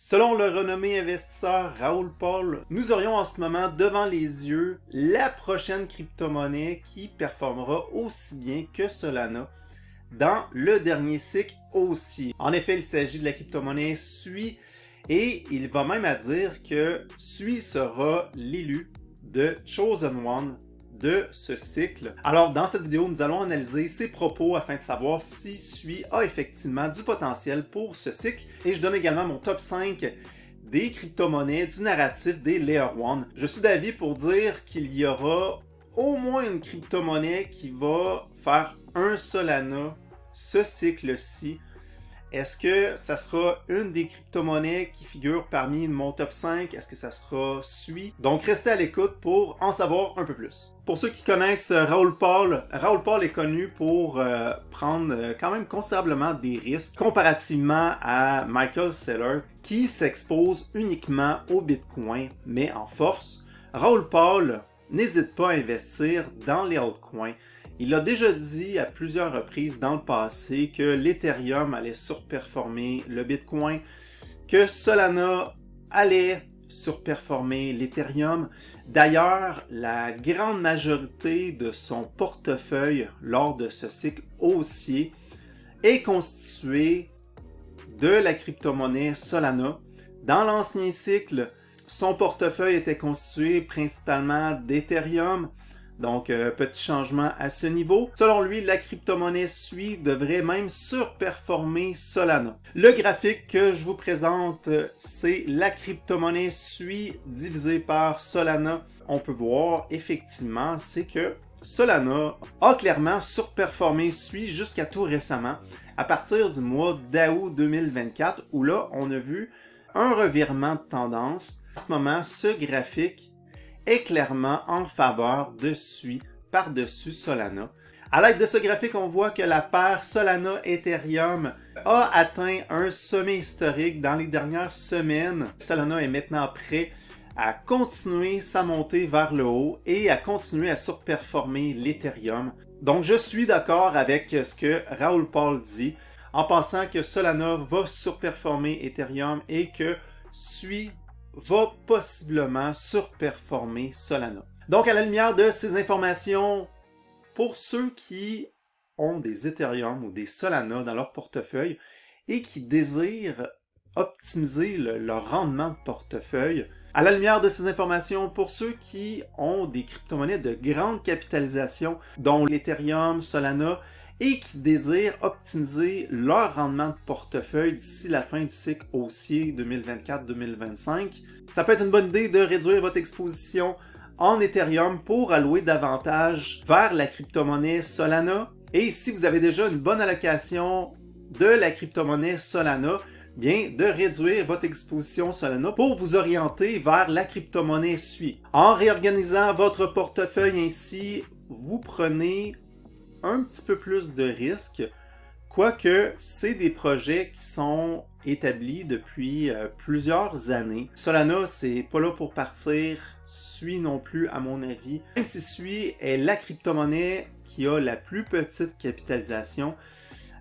Selon le renommé investisseur Raoul Pal, nous aurions en ce moment devant les yeux la prochaine crypto-monnaie qui performera aussi bien que Solana dans le dernier cycle aussi. En effet, il s'agit de la crypto-monnaie SUI et il va même à dire que SUI sera l'élu de Chosen One de ce cycle. Alors dans cette vidéo, nous allons analyser ses propos afin de savoir si SUI a effectivement du potentiel pour ce cycle et je donne également mon top 5 des crypto-monnaies du narratif des Layer 1. Je suis d'avis pour dire qu'il y aura au moins une crypto-monnaie qui va faire un Solana ce cycle-ci. Est-ce que ça sera une des crypto-monnaies qui figure parmi mon top 5? Est-ce que ça sera SUI? Donc restez à l'écoute pour en savoir un peu plus. Pour ceux qui connaissent Raoul Pal est connu pour prendre quand même considérablement des risques comparativement à Michael Saylor qui s'expose uniquement au Bitcoin, mais en force. Raoul Pal n'hésite pas à investir dans les altcoins. Il a déjà dit à plusieurs reprises dans le passé que l'Ethereum allait surperformer le Bitcoin, que Solana allait surperformer l'Ethereum. D'ailleurs, la grande majorité de son portefeuille lors de ce cycle haussier est constituée de la crypto-monnaie Solana. Dans l'ancien cycle, son portefeuille était constitué principalement d'Ethereum. Donc, petit changement à ce niveau. Selon lui, la crypto-monnaie SUI devrait même surperformer Solana. Le graphique que je vous présente, c'est la crypto-monnaie SUI divisée par Solana. On peut voir, effectivement, c'est que Solana a clairement surperformé SUI jusqu'à tout récemment, à partir du mois d'août 2024, où là, on a vu un revirement de tendance. En ce moment, ce graphique est clairement en faveur de SUI par-dessus Solana. À l'aide de ce graphique, on voit que la paire Solana-Ethereum a atteint un sommet historique dans les dernières semaines. Solana est maintenant prêt à continuer sa montée vers le haut et à continuer à surperformer l'Ethereum. Donc je suis d'accord avec ce que Raoul Pal dit en pensant que Solana va surperformer Ethereum et que SUI va possiblement surperformer Solana. Donc, à la lumière de ces informations, pour ceux qui ont des Ethereum ou des Solana dans leur portefeuille et qui désirent optimiser leur rendement de portefeuille, à la lumière de ces informations, pour ceux qui ont des crypto-monnaies de grande capitalisation, dont l'Ethereum, Solana, et qui désirent optimiser leur rendement de portefeuille d'ici la fin du cycle haussier 2024-2025. Ça peut être une bonne idée de réduire votre exposition en Ethereum pour allouer davantage vers la crypto-monnaie Solana. Et si vous avez déjà une bonne allocation de la crypto-monnaie Solana, bien de réduire votre exposition Solana pour vous orienter vers la crypto-monnaie SUI. En réorganisant votre portefeuille ainsi, vous prenez un petit peu plus de risques, quoique c'est des projets qui sont établis depuis plusieurs années. Solana, c'est pas là pour partir, SUI non plus à mon avis. Même si SUI est la crypto-monnaie qui a la plus petite capitalisation,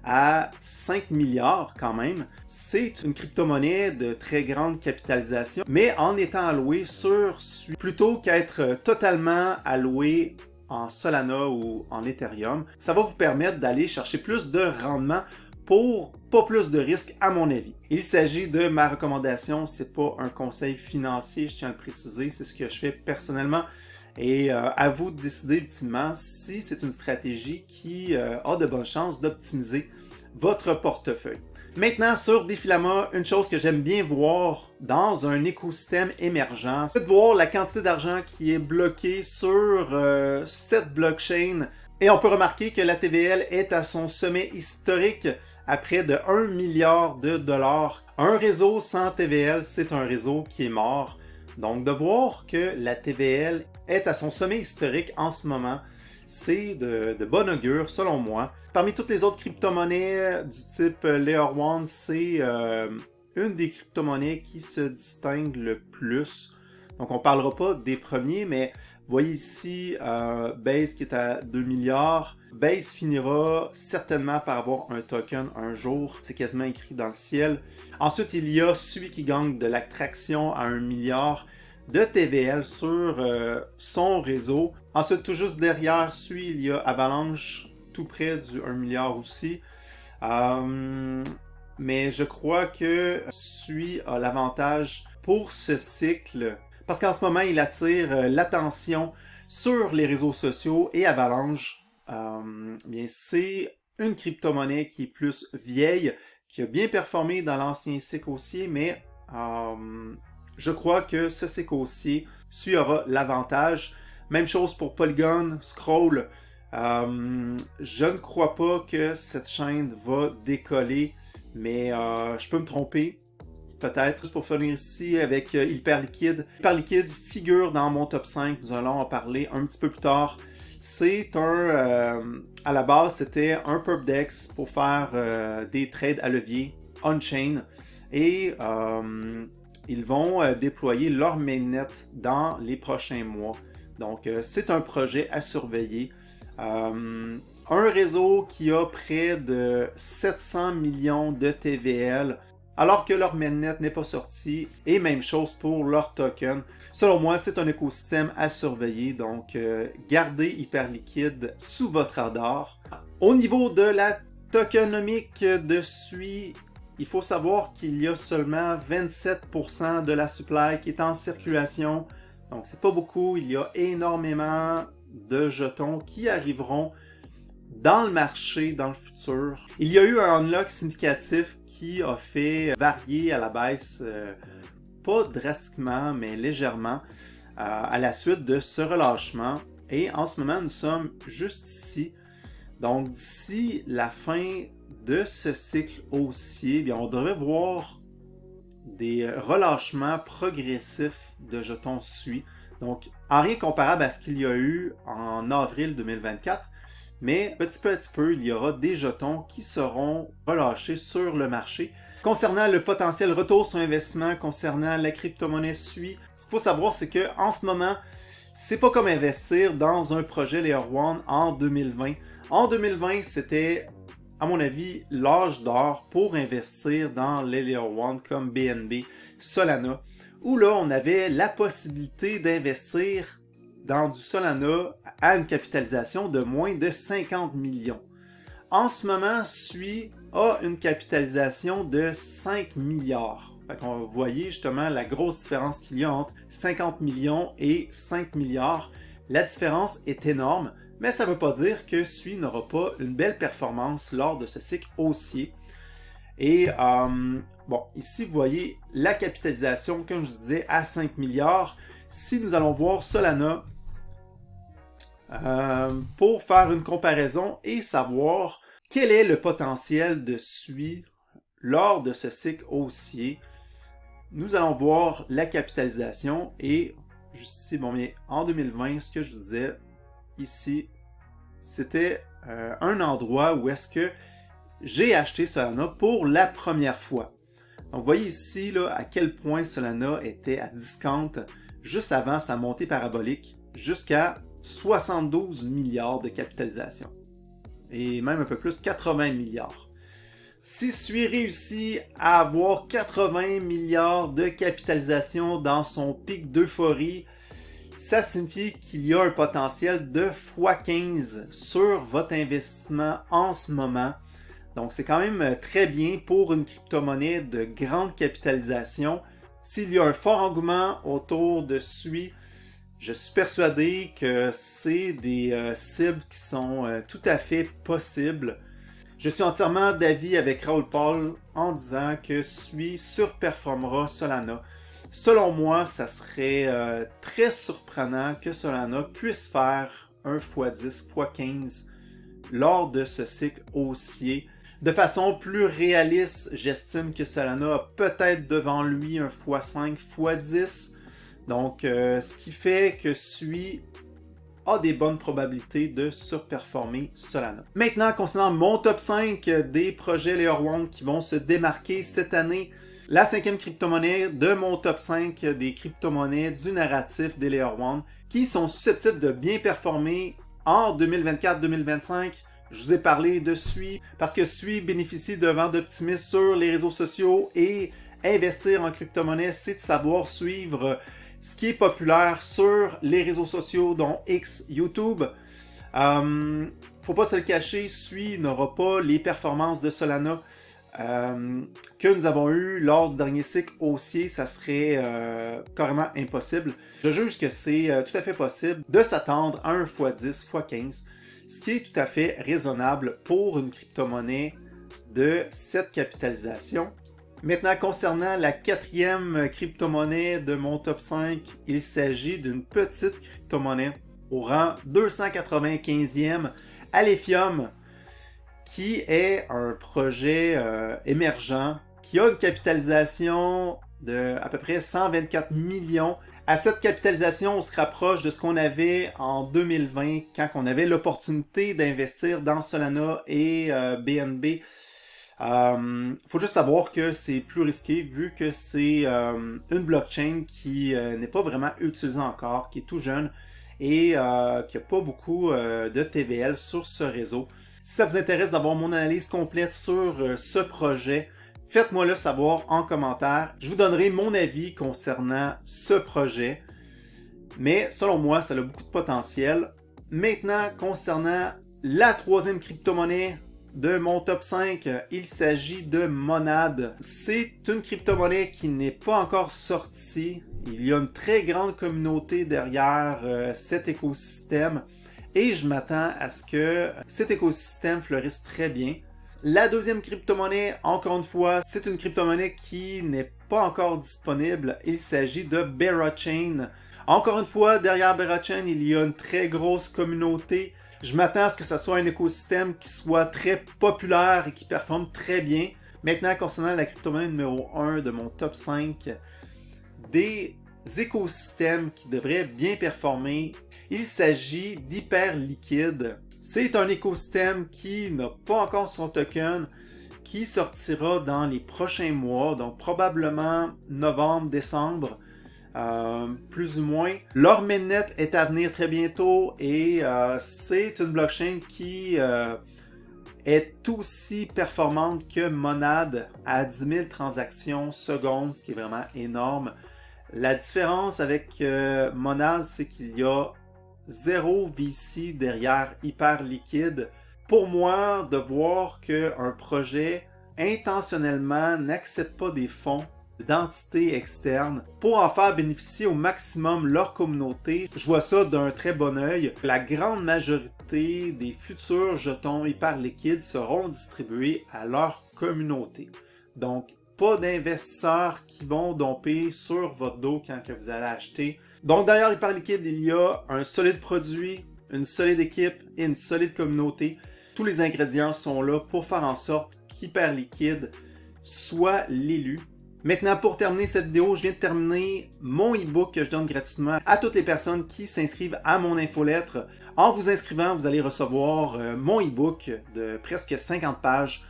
à 5 milliards quand même, c'est une crypto-monnaie de très grande capitalisation, mais en étant allouée sur SUI, plutôt qu'être totalement allouée en Solana ou en Ethereum, ça va vous permettre d'aller chercher plus de rendement pour pas plus de risques à mon avis. Il s'agit de ma recommandation, c'est pas un conseil financier, je tiens à le préciser, c'est ce que je fais personnellement et à vous de décider ultimement si c'est une stratégie qui a de bonnes chances d'optimiser votre portefeuille. Maintenant, sur Defilama, une chose que j'aime bien voir dans un écosystème émergent, c'est de voir la quantité d'argent qui est bloquée sur cette blockchain. Et on peut remarquer que la TVL est à son sommet historique à près de 1 milliard de dollars. Un réseau sans TVL, c'est un réseau qui est mort. Donc de voir que la TVL est à son sommet historique en ce moment, c'est de bon augure selon moi. Parmi toutes les autres crypto-monnaies du type Layer 1, c'est une des crypto-monnaies qui se distingue le plus. Donc on ne parlera pas des premiers, mais vous voyez ici Base qui est à 2 milliards. Base finira certainement par avoir un token un jour. C'est quasiment écrit dans le ciel. Ensuite, il y a celui qui gagne de l'attraction à 1 milliard de TVL sur son réseau. Ensuite, tout juste derrière celui, il y a Avalanche, tout près du 1 milliard aussi. Mais je crois que celui a l'avantage pour ce cycle, parce qu'en ce moment, il attire l'attention sur les réseaux sociaux et Avalanche. Bien, c'est une crypto-monnaie qui est plus vieille, qui a bien performé dans l'ancien cycle haussier, mais je crois que ce cycle haussier aura l'avantage. Même chose pour Polygon, Scroll. Je ne crois pas que cette chaîne va décoller, mais je peux me tromper. Peut-être. Juste pour finir ici avec Hyperliquid. Hyperliquid figure dans mon top 5. Nous allons en parler un petit peu plus tard. C'est un... à la base, c'était un Purpdex pour faire des trades à levier on-chain. Et ils vont déployer leur mainnet dans les prochains mois. Donc, c'est un projet à surveiller. Un réseau qui a près de 700 millions de TVL, alors que leur mainnet n'est pas sorti, et même chose pour leur token. Selon moi, c'est un écosystème à surveiller, donc gardez Hyperliquid sous votre radar. Au niveau de la tokenomique de SUI, il faut savoir qu'il y a seulement 27% de la supply qui est en circulation, donc c'est pas beaucoup. Il y a énormément de jetons qui arriveront dans le marché dans le futur. Il y a eu un unlock significatif qui a fait varier à la baisse, pas drastiquement, mais légèrement, à la suite de ce relâchement. Et en ce moment, nous sommes juste ici. Donc, d'ici la fin de ce cycle haussier, bien, on devrait voir des relâchements progressifs de jetons SUI. Donc, en rien comparable à ce qu'il y a eu en avril 2024. Mais petit peu à petit peu, il y aura des jetons qui seront relâchés sur le marché. Concernant le potentiel retour sur investissement, concernant la crypto-monnaie SUI, ce qu'il faut savoir, c'est qu'en ce moment, c'est pas comme investir dans un projet Layer 1 en 2020. En 2020, c'était, à mon avis, l'âge d'or pour investir dans les Layer 1 comme BNB, Solana, où là, on avait la possibilité d'investir dans du Solana à une capitalisation de moins de 50 millions. En ce moment, SUI a une capitalisation de 5 milliards. Vous voyez justement la grosse différence qu'il y a entre 50 millions et 5 milliards. La différence est énorme, mais ça ne veut pas dire que SUI n'aura pas une belle performance lors de ce cycle haussier. Et bon, ici vous voyez la capitalisation, comme je disais, à 5 milliards. Si nous allons voir Solana, pour faire une comparaison et savoir quel est le potentiel de SUI lors de ce cycle haussier, nous allons voir la capitalisation et juste ici, bon, mais en 2020, ce que je disais ici, c'était un endroit où est-ce que j'ai acheté Solana pour la première fois. Donc, vous voyez ici là, à quel point Solana était à discount juste avant sa montée parabolique jusqu'à 72 milliards de capitalisation. Et même un peu plus, 80 milliards. Si SUI réussit à avoir 80 milliards de capitalisation dans son pic d'euphorie, ça signifie qu'il y a un potentiel de x15 sur votre investissement en ce moment. Donc c'est quand même très bien pour une crypto-monnaie de grande capitalisation. S'il y a un fort engouement autour de SUI, je suis persuadé que c'est des cibles qui sont tout à fait possibles. Je suis entièrement d'avis avec Raoul Pal en disant que SUI surperformera Solana. Selon moi, ça serait très surprenant que Solana puisse faire un x10, x15 lors de ce cycle haussier. De façon plus réaliste, j'estime que Solana a peut-être devant lui un x5, x10. Donc, ce qui fait que SUI a des bonnes probabilités de surperformer Solana. Maintenant, concernant mon top 5 des projets Layer 1 qui vont se démarquer cette année, La cinquième crypto-monnaie de mon top 5 des crypto-monnaies du narratif des Layer 1 qui sont susceptibles de bien performer en 2024-2025. Je vous ai parlé de Sui parce que Sui bénéficie de ventes d'optimisme sur les réseaux sociaux et investir en crypto-monnaie, c'est de savoir suivre ce qui est populaire sur les réseaux sociaux, dont X, YouTube. Faut pas se le cacher, Sui n'aura pas les performances de Solana que nous avons eu lors du dernier cycle haussier. Ça serait carrément impossible. Je juge que c'est tout à fait possible de s'attendre à un x10, x15, ce qui est tout à fait raisonnable pour une crypto-monnaie de cette capitalisation. Maintenant, concernant la quatrième crypto-monnaie de mon top 5, il s'agit d'une petite crypto-monnaie au rang 295e, Alephium, qui est un projet émergent, qui a une capitalisation de à peu près 124 millions. À cette capitalisation, on se rapproche de ce qu'on avait en 2020, quand on avait l'opportunité d'investir dans Solana et BNB. Faut juste savoir que c'est plus risqué vu que c'est une blockchain qui n'est pas vraiment utilisée encore, qui est tout jeune et qui n'a pas beaucoup de TVL sur ce réseau. Si ça vous intéresse d'avoir mon analyse complète sur ce projet, faites-moi le savoir en commentaire. Je vous donnerai mon avis concernant ce projet. Mais selon moi, ça a beaucoup de potentiel. Maintenant, concernant la troisième crypto-monnaie de mon top 5, il s'agit de Monad. C'est une crypto-monnaie qui n'est pas encore sortie. Il y a une très grande communauté derrière cet écosystème et je m'attends à ce que cet écosystème fleurisse très bien. La deuxième crypto-monnaie, encore une fois, c'est une crypto-monnaie qui n'est pas encore disponible. Il s'agit de Berachain. Encore une fois, derrière Berachain, il y a une très grosse communauté. Je m'attends à ce que ce soit un écosystème qui soit très populaire et qui performe très bien. Maintenant, concernant la crypto-monnaie numéro 1 de mon top 5, des écosystèmes qui devraient bien performer, il s'agit d'Hyperliquid. C'est un écosystème qui n'a pas encore son token, qui sortira dans les prochains mois, donc probablement novembre, décembre. Plus ou moins. Leur mainnet est à venir très bientôt et c'est une blockchain qui est aussi performante que Monad à 10 000 transactions secondes, ce qui est vraiment énorme. La différence avec Monad, c'est qu'il y a 0 VC derrière Hyperliquid. Pour moi, de voir qu'un projet intentionnellement n'accepte pas des fonds d'entités externes pour en faire bénéficier au maximum leur communauté, je vois ça d'un très bon œil. La grande majorité des futurs jetons Hyperliquid seront distribués à leur communauté. Donc, pas d'investisseurs qui vont domper sur votre dos quand que vous allez acheter. Donc, derrière Hyperliquid, il y a un solide produit, une solide équipe et une solide communauté. Tous les ingrédients sont là pour faire en sorte qu'Hyperliquid soit l'élu. Maintenant, pour terminer cette vidéo, je viens de terminer mon e-book que je donne gratuitement à toutes les personnes qui s'inscrivent à mon infolettre. En vous inscrivant, vous allez recevoir mon e-book de presque 50 pages.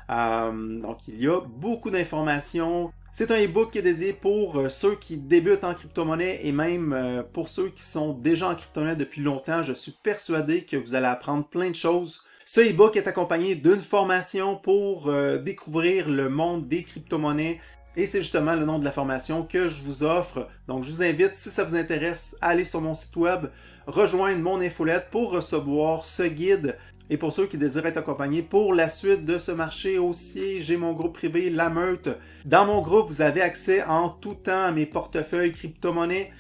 Donc, il y a beaucoup d'informations. C'est un e-book qui est dédié pour ceux qui débutent en crypto-monnaie et même pour ceux qui sont déjà en crypto-monnaie depuis longtemps. Je suis persuadé que vous allez apprendre plein de choses. Ce e-book est accompagné d'une formation pour découvrir le monde des crypto-monnaies. Et c'est justement le nom de la formation que je vous offre. Donc, je vous invite, si ça vous intéresse, à aller sur mon site web, rejoindre mon infolette pour recevoir ce guide. Et pour ceux qui désirent être accompagnés pour la suite de ce marché haussier, j'ai mon groupe privé, La Meute. Dans mon groupe, vous avez accès en tout temps à mes portefeuilles crypto-monnaies.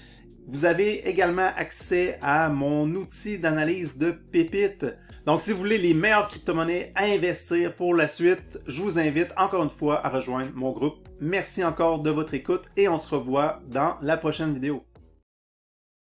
Vous avez également accès à mon outil d'analyse de pépites. Donc, si vous voulez les meilleures crypto-monnaies à investir pour la suite, je vous invite encore une fois à rejoindre mon groupe. Merci encore de votre écoute et on se revoit dans la prochaine vidéo.